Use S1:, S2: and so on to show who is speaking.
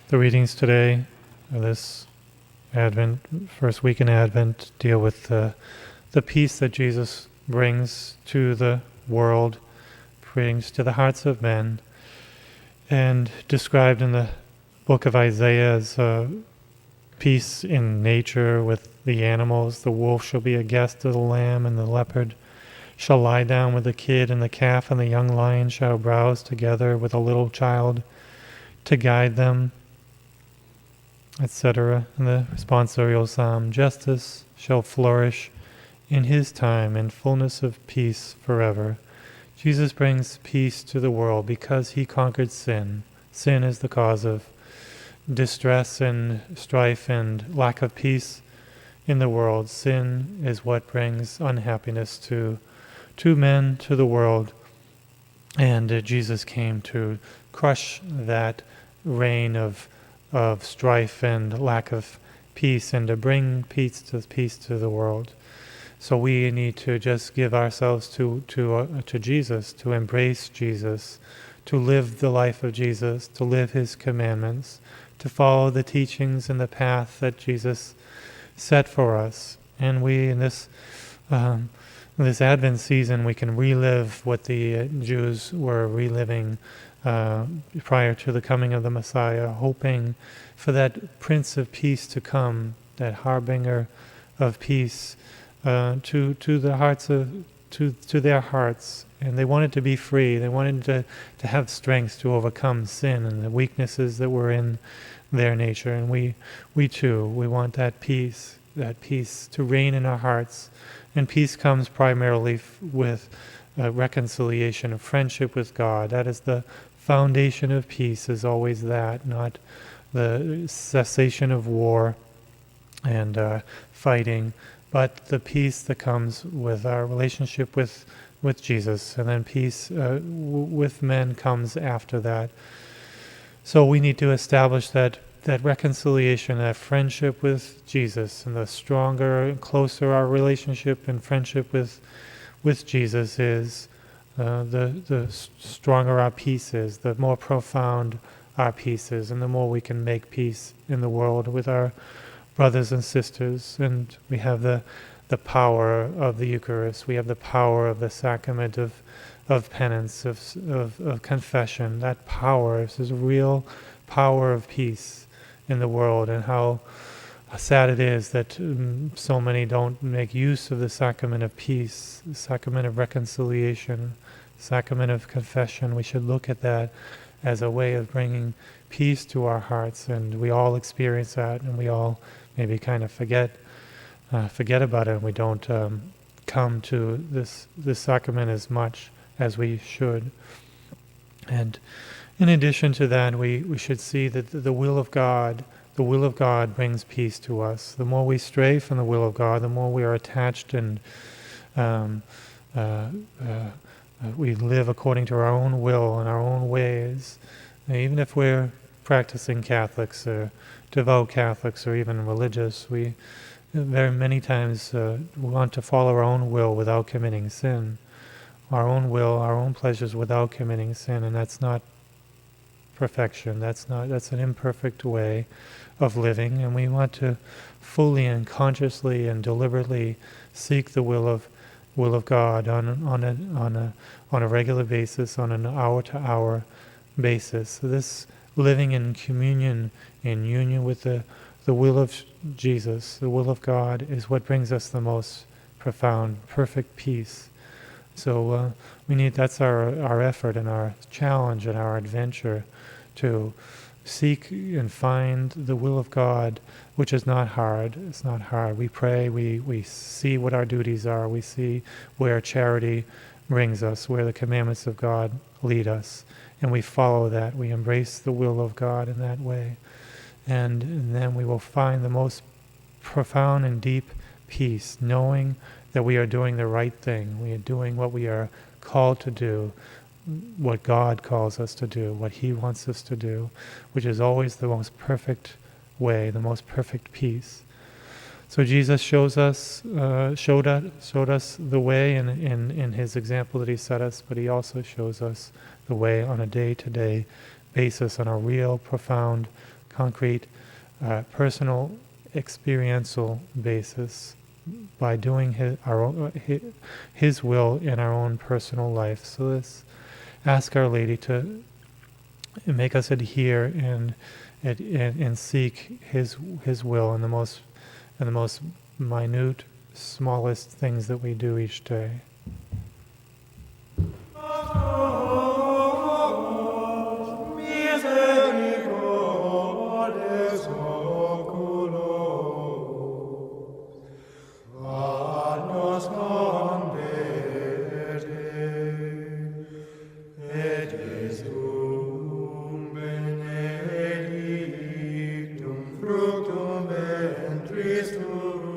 S1: The readings today, this Advent, first week in Advent, deal with the peace that Jesus brings to the world, brings to the hearts of men, and described in the book of Isaiah as peace in nature with the animals. The wolf shall be a guest of the lamb, and the leopard shall lie down with the kid, and the calf and the young lion shall browse together with a little child to guide them, etc. In the responsorial psalm, justice shall flourish in his time, and fullness of peace forever. Jesus brings peace to the world because he conquered sin. Sin is the cause of distress and strife and lack of peace in the world. Sin is what brings unhappiness to men, to the world. And Jesus came to crush that reign of strife and lack of peace, and to bring peace to the world. So we need to just give ourselves to Jesus, to embrace Jesus, to live the life of Jesus, to live his commandments, to follow the teachings and the path that Jesus set for us. And we, in this Advent season, we can relive what the Jews were reliving prior to the coming of the Messiah, hoping for that Prince of Peace to come, that harbinger of peace to their hearts. And they wanted to be free. They wanted to have strength to overcome sin and the weaknesses that were in their nature. And we too, we want that peace to reign in our hearts. And peace comes primarily with reconciliation of friendship with God. That is the foundation of peace, is always that, not the cessation of war and fighting, but the peace that comes with our relationship with Jesus. And then peace with men comes after that. So we need to establish that reconciliation, that friendship with Jesus, and the stronger and closer our relationship and friendship with Jesus is, the stronger our peace is, the more profound our peace is, and the more we can make peace in the world with our brothers and sisters. And we have the power of the Eucharist. We have the power of the sacrament of penance, of confession. That power is a real power of peace in the world. And how sad it is that so many don't make use of the sacrament of peace, the sacrament of reconciliation, sacrament of confession. We should look at that as a way of bringing peace to our hearts, and we all experience that, and we all maybe kind of forget about it, and we don't come to this sacrament as much as we should. And in addition to that, we should see that the will of God brings peace to us. The more we stray from the will of God, the more we are attached and we live according to our own will and our own ways. And even if we're practicing Catholics or devout Catholics or even religious, we very many times want to follow our own will without committing sin. Our own will, our own pleasures without committing sin, and that's not perfection. That's an imperfect way of living, and we want to fully and consciously and deliberately seek the will of God on a regular basis, on an hour-to-hour basis. So this living in communion, in union with the will of Jesus, the will of God, is what brings us the most profound, perfect peace. So that's our effort and our challenge and our adventure, to seek and find the will of God, which is not hard. It's not hard. We pray, we see what our duties are, we see where charity brings us, where the commandments of God lead us, and we follow that. We embrace the will of God in that way. And then we will find the most profound and deep peace, knowing that we are doing the right thing. We are doing what we are called to do, what God calls us to do, what He wants us to do, which is always the most perfect way, the most perfect peace. So Jesus showed us the way in His example that He set us, but He also shows us the way on a day-to-day basis, on a real, profound, concrete, personal, experiential basis by doing His will in our own personal life. So let's ask Our Lady to make us adhere and seek His will in the most minute, smallest things that we do each day.
S2: Fructum ventris tuum,